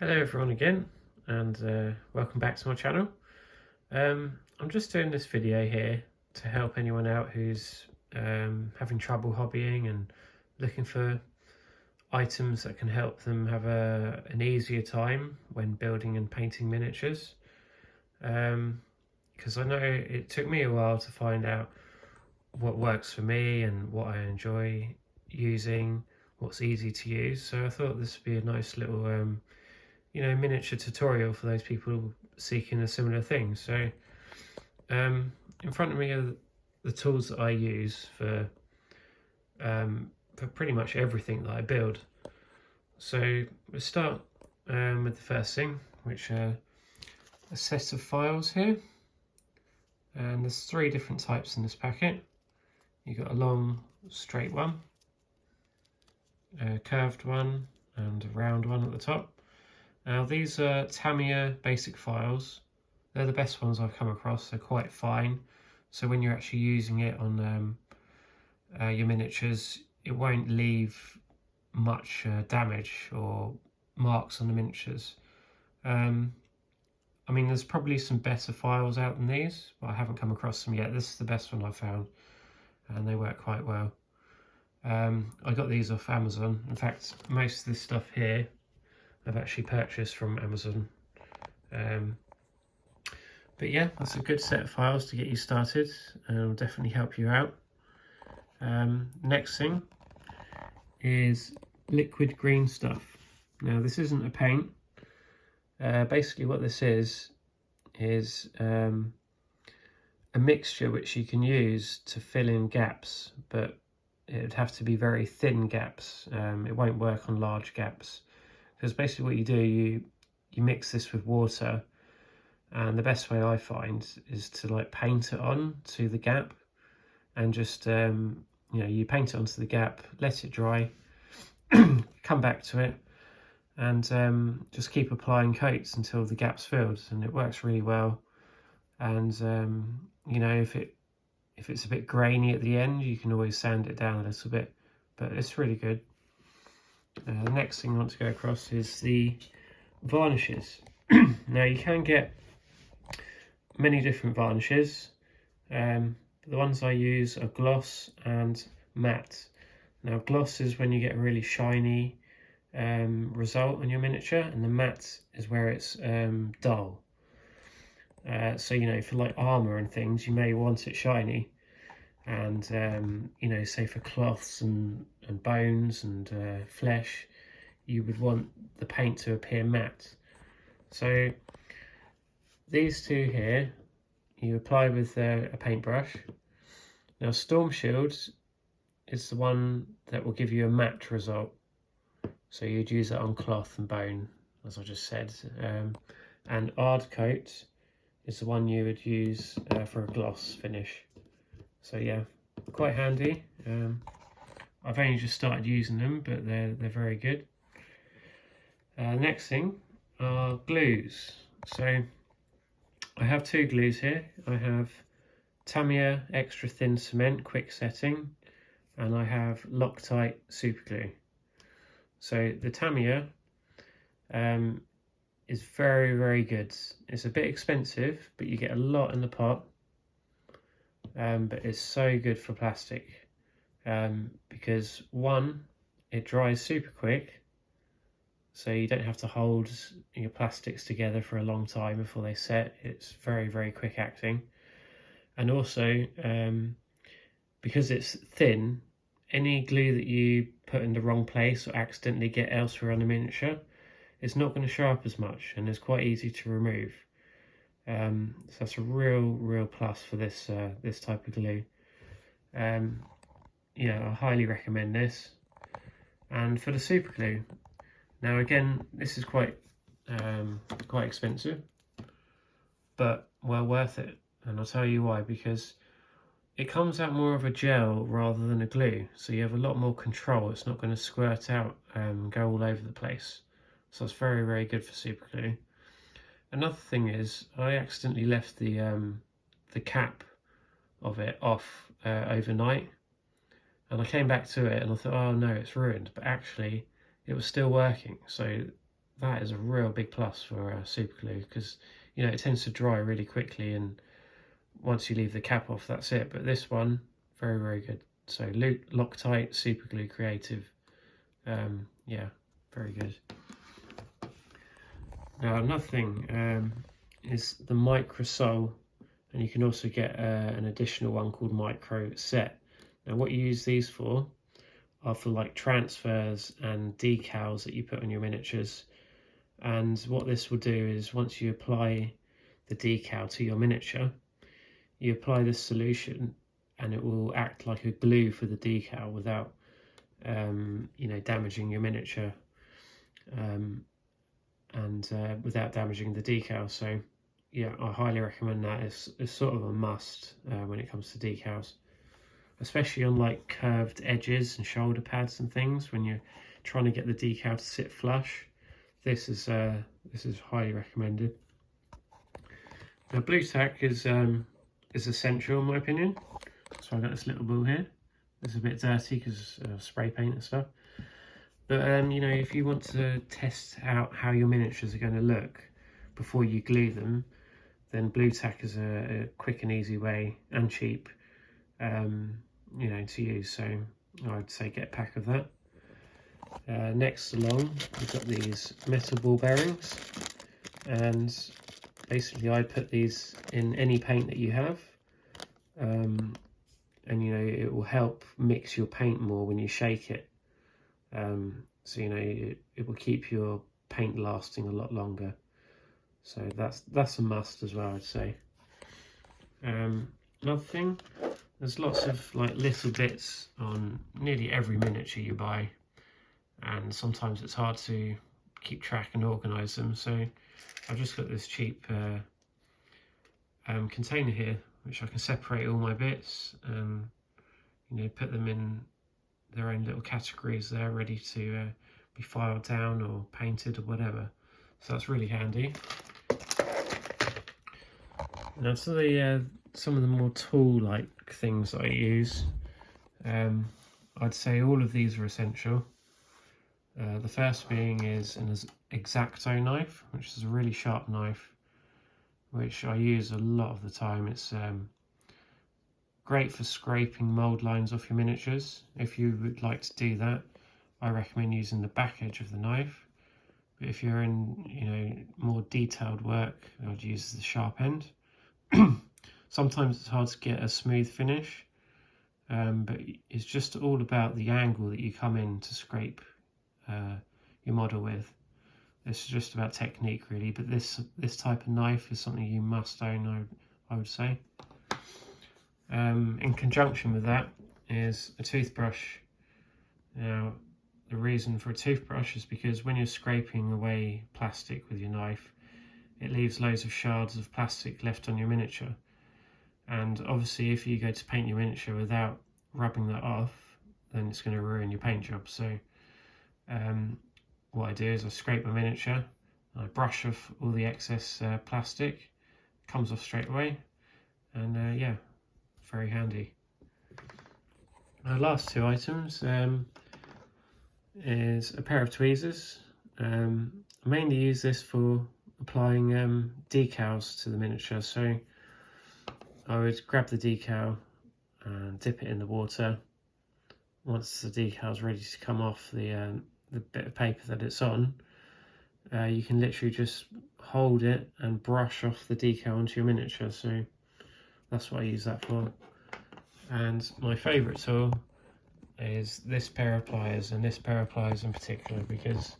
Hello everyone again, and welcome back to my channel. I'm just doing this video here to help anyone out who's having trouble hobbying and looking for items that can help them have an easier time when building and painting miniatures. Because I know it took me a while to find out what works for me and what I enjoy using, what's easy to use. So I thought this would be a nice little miniature tutorial for those people seeking a similar thing. So in front of me are the tools that I use for pretty much everything that I build. So we'll start with the first thing, which are a set of files here, and there's 3 different types in this packet. You've got a long straight one, a curved one, and a round one at the top. Now these are Tamiya basic files. They're the best ones I've come across. They're quite fine, so when you're actually using it on your miniatures, it won't leave much damage or marks on the miniatures. I mean, there's probably some better files out than these, but I haven't come across them yet. This is the best one I've found, and they work quite well. I got these off Amazon. In fact, most of this stuff here I've actually purchased from Amazon. But yeah, that's a good set of files to get you started, and it'll definitely help you out. Next thing is liquid green stuff. Now this isn't a paint. Basically what this is a mixture which you can use to fill in gaps, but it would have to be very thin gaps. It won't work on large gaps, because basically what you do, you mix this with water, and the best way I find is to like paint it on to the gap, and just you paint it onto the gap, let it dry, come back to it, and just keep applying coats until the gap's filled, and it works really well. And if it's a bit grainy at the end, you can always sand it down a little bit, but it's really good. The next thing I want to go across is the varnishes. Now you can get many different varnishes. The ones I use are gloss and matte. Now gloss is when you get a really shiny result on your miniature, and the matte is where it's dull. So for like armor and things, you may want it shiny, and say for cloths and bones and flesh, you would want the paint to appear matte. So these two here, you apply with a paintbrush. Now Storm Shield is the one that will give you a matte result, so you'd use it on cloth and bone, as I just said. And Ardcoat is the one you would use for a gloss finish. So yeah, quite handy. I've only just started using them, but they're very good. Next thing are glues. So I have 2 glues here. I have Tamiya extra thin cement quick setting, and I have Loctite super glue. So the Tamiya is very good. It's a bit expensive, but you get a lot in the pot. But it's so good for plastic, because one, it dries super quick, so you don't have to hold your plastics together for a long time before they set. It's very quick acting. And also, because it's thin, any glue that you put in the wrong place or accidentally get elsewhere on the miniature, it's not going to show up as much, and it's quite easy to remove. So that's a real plus for this type of glue. I highly recommend this. And for the super glue, now again, this is quite expensive, but well worth it. And I'll tell you why. Because it comes out more of a gel rather than a glue, so you have a lot more control. It's not going to squirt out and go all over the place. So it's very good for super glue. Another thing is, I accidentally left the cap of it off overnight, and I came back to it and I thought, oh no, it's ruined, but actually it was still working. So that is a real big plus for super glue, because you know it tends to dry really quickly, and once you leave the cap off, that's it. But this one, very, very good. So Loctite Super Glue Creative, yeah, very good. Now another thing is the Microsol, and you can also get an additional one called Micro Set. Now what you use these for are for like transfers and decals that you put on your miniatures. And what this will do is once you apply the decal to your miniature, you apply this solution and it will act like a glue for the decal without you know, damaging your miniature, and without damaging the decal. So yeah, I highly recommend that. It's sort of a must when it comes to decals, especially on like curved edges and shoulder pads and things. When you're trying to get the decal to sit flush, this is highly recommended. Now Blu Tack is essential in my opinion. So I've got this little ball here. It's a bit dirty because of spray paint and stuff. But you know, if you want to test out how your miniatures are going to look before you glue them, then Blu Tack is a quick and easy way, and cheap, you know, to use. So I'd say get a pack of that. Next along, we've got these metal ball bearings, and basically I put these in any paint that you have, and you know, it will help mix your paint more when you shake it. So you know, it will keep your paint lasting a lot longer. So that's a must as well, I'd say. Another thing, there's lots of like little bits on nearly every miniature you buy, and sometimes it's hard to keep track and organise them. So I've just got this cheap container here, which I can separate all my bits, you know, put them in their own little categories there, ready to be filed down or painted or whatever. So that's really handy. Now to the some of the more tool-like things that I use, I'd say all of these are essential. The first being is an X-Acto knife, which is a really sharp knife, which I use a lot of the time. It's great for scraping mould lines off your miniatures. If you would like to do that, I recommend using the back edge of the knife. But if you're in, you know, more detailed work, I would use the sharp end. Sometimes it's hard to get a smooth finish, but it's just all about the angle that you come in to scrape your model with. It's just about technique really, but this type of knife is something you must own, I would say. In conjunction with that is a toothbrush. Now the reason for a toothbrush is because when you're scraping away plastic with your knife, it leaves loads of shards of plastic left on your miniature, and obviously if you go to paint your miniature without rubbing that off, then it's going to ruin your paint job. So what I do is I scrape my miniature, I brush off all the excess plastic, it comes off straight away, and yeah, very handy. Our last two items is a pair of tweezers. I mainly use this for applying decals to the miniature. So I would grab the decal and dip it in the water. Once the decal is ready to come off the bit of paper that it's on, you can literally just hold it and brush off the decal onto your miniature. So that's what I use that for. And my favourite tool is this pair of pliers, and this pair of pliers in particular, because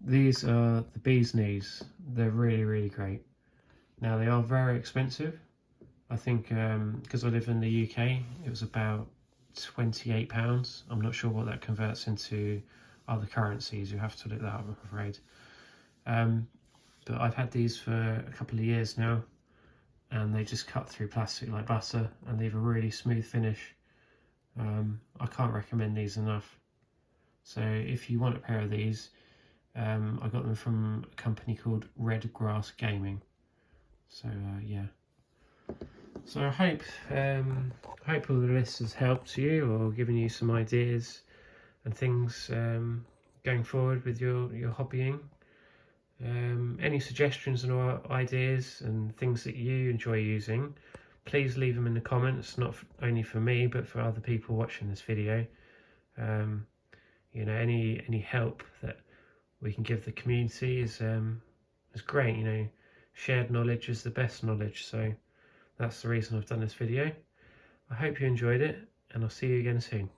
these are the bee's knees. They're really, really great. Now they are very expensive. I think because I live in the UK, it was about £28. I'm not sure what that converts into other currencies. You have to look that up, I'm afraid. But I've had these for a couple of years now, and they just cut through plastic like butter and leave a really smooth finish. I can't recommend these enough. So if you want a pair of these, I got them from a company called Red Grass Gaming. So yeah. So I hope all the list has helped you or given you some ideas and things going forward with your hobbying. Any suggestions or ideas and things that you enjoy using, please leave them in the comments, not only for me but for other people watching this video. You know, any help that we can give the community is great. You know, shared knowledge is the best knowledge, so that's the reason I've done this video. I hope you enjoyed it, and I'll see you again soon.